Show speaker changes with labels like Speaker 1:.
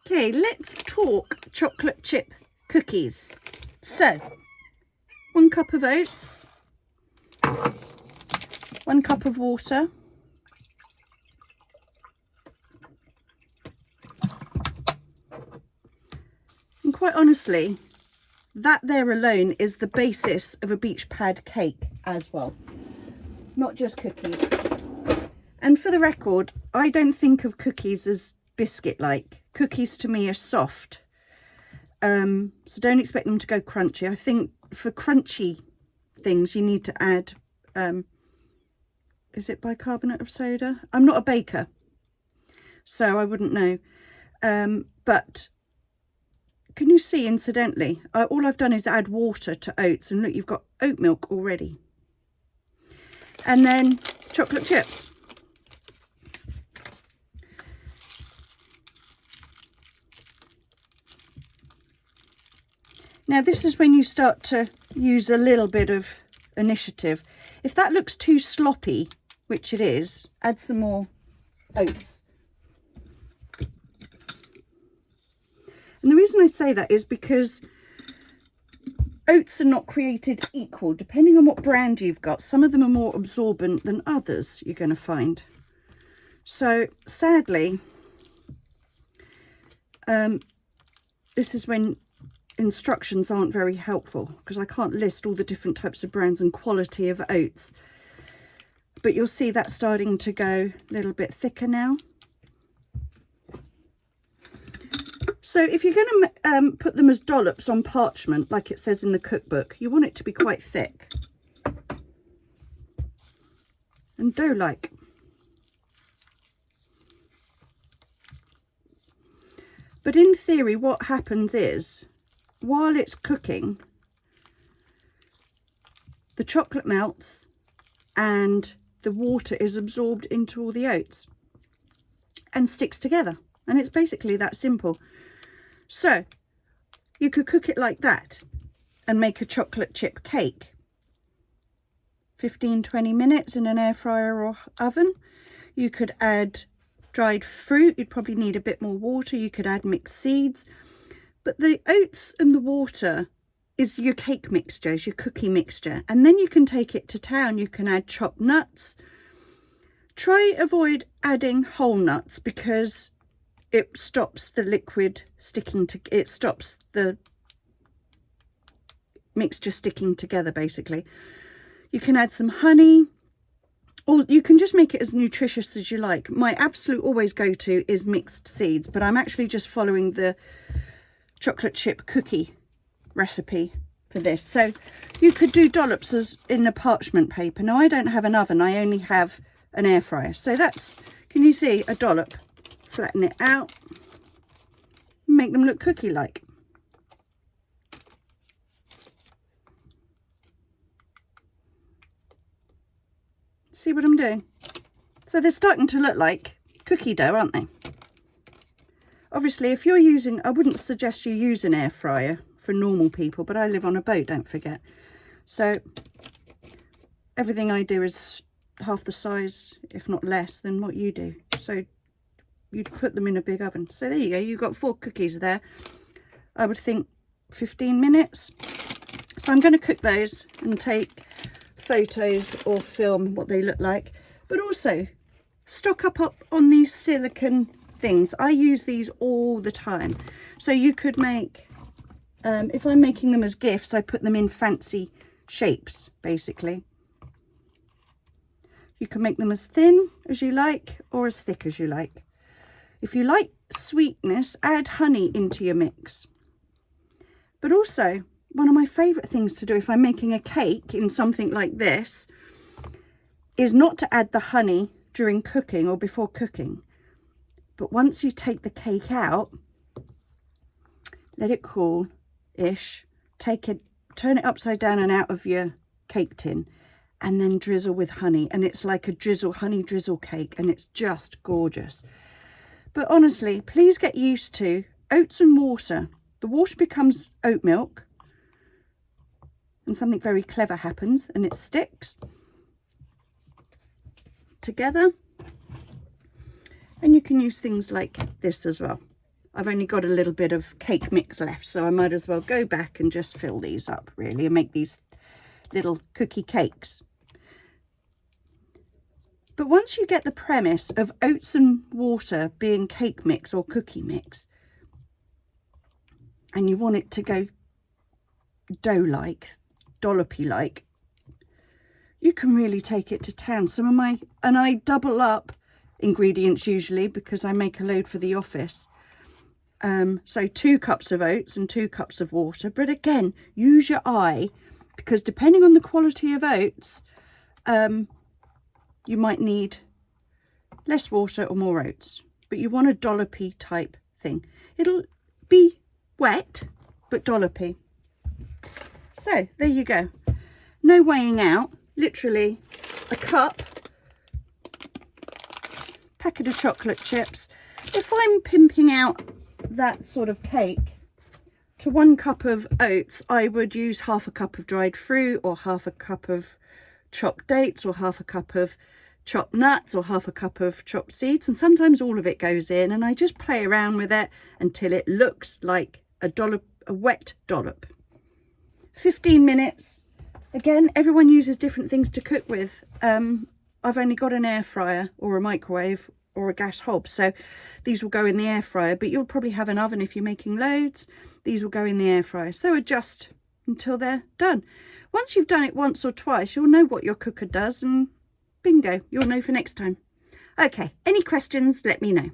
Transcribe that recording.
Speaker 1: Okay, let's talk chocolate chip cookies. So, 1 cup of oats, 1 cup of water, and quite honestly, that there alone is the basis of a beach pad cake as well, not just cookies. And for the record, I don't think of cookies as biscuit-like. Cookies to me are soft, so don't expect them to go crunchy. I think for crunchy things you need to add, is it bicarbonate of soda? I'm not a baker, so I wouldn't know, but can you see, incidentally, all I've done is add water to oats, and look, you've got oat milk already. And then chocolate chips. Now this is when you start to use a little bit of initiative. If that looks too sloppy, which it is, add some more oats. And the reason I say that is because oats are not created equal. Depending on what brand you've got, some of them are more absorbent than others, you're going to find. So sadly, this is when instructions aren't very helpful, because I can't list all the different types of brands and quality of oats. But you'll see that's starting to go a little bit thicker now. So if you're going to put them as dollops on parchment, like it says in the cookbook, you want it to be quite thick and dough-like. But in theory, what happens is, while it's cooking, the chocolate melts and the water is absorbed into all the oats and sticks together. And it's basically that simple. So you could cook it like that and make a chocolate chip cake. 15-20 minutes in an air fryer or oven. You could add dried fruit. You'd probably need a bit more water. You could add mixed seeds. But the oats and the water is your cake mixture, is your cookie mixture. And then you can take it to town. You can add chopped nuts. Try avoid adding whole nuts, because it stops the liquid sticking to, it stops the mixture sticking together, basically. You can add some honey, or you can just make it as nutritious as you like. My absolute always go-to is mixed seeds, but I'm actually just following the chocolate chip cookie recipe for this. So you could do dollops as in the parchment paper. Now I don't have an oven, I only have an air fryer. So that's, can you see, a dollop? Flatten it out, make them look cookie-like. See what I'm doing? So they're starting to look like cookie dough, aren't they? Obviously, if you're using, I wouldn't suggest you use an air fryer for normal people, but I live on a boat, don't forget. So everything I do is half the size, if not less, than what you do. So you'd put them in a big oven. So there you go, you've got 4 cookies there. I would think 15 minutes. So I'm going to cook those and take photos or film what they look like. But also, stock up on these silicone things. I use these all the time. So you could make, if I'm making them as gifts, I put them in fancy shapes, basically. You can make them as thin as you like or as thick as you like. If you like sweetness, add honey into your mix. But also, one of my favourite things to do if I'm making a cake in something like this is not to add the honey during cooking or before cooking. But once you take the cake out, let it cool-ish, take it, turn it upside down and out of your cake tin, and then drizzle with honey. And it's like a honey drizzle cake, and it's just gorgeous. But honestly, please get used to oats and water. The water becomes oat milk, and something very clever happens, and it sticks together. And you can use things like this as well. I've only got a little bit of cake mix left, so I might as well go back and just fill these up really and make these little cookie cakes. But once you get the premise of oats and water being cake mix or cookie mix, and you want it to go dough-like, dollopy-like, you can really take it to town. And I double up ingredients usually because I make a load for the office. So 2 cups of oats and 2 cups of water. But again, use your eye, because depending on the quality of oats, you might need less water or more oats. But you want a dollopy type thing. It'll be wet, but dollopy. So there you go. No weighing out. Literally a cup, packet of chocolate chips. If I'm pimping out that sort of cake, to 1 cup of oats, I would use half a cup of dried fruit, or half a cup of chopped dates, or half a cup of chopped nuts, or half a cup of chopped seeds. And sometimes all of it goes in, and I just play around with it until it looks like a wet dollop. 15 minutes. Again, everyone uses different things to cook with. I've only got an air fryer or a microwave or a gas hob, so these will go in the air fryer, but you'll probably have an oven if you're making loads. These will go in the air fryer, so adjust until they're done. Once you've done it once or twice, you'll know what your cooker does, and bingo, you'll know for next time. Okay, any questions, let me know.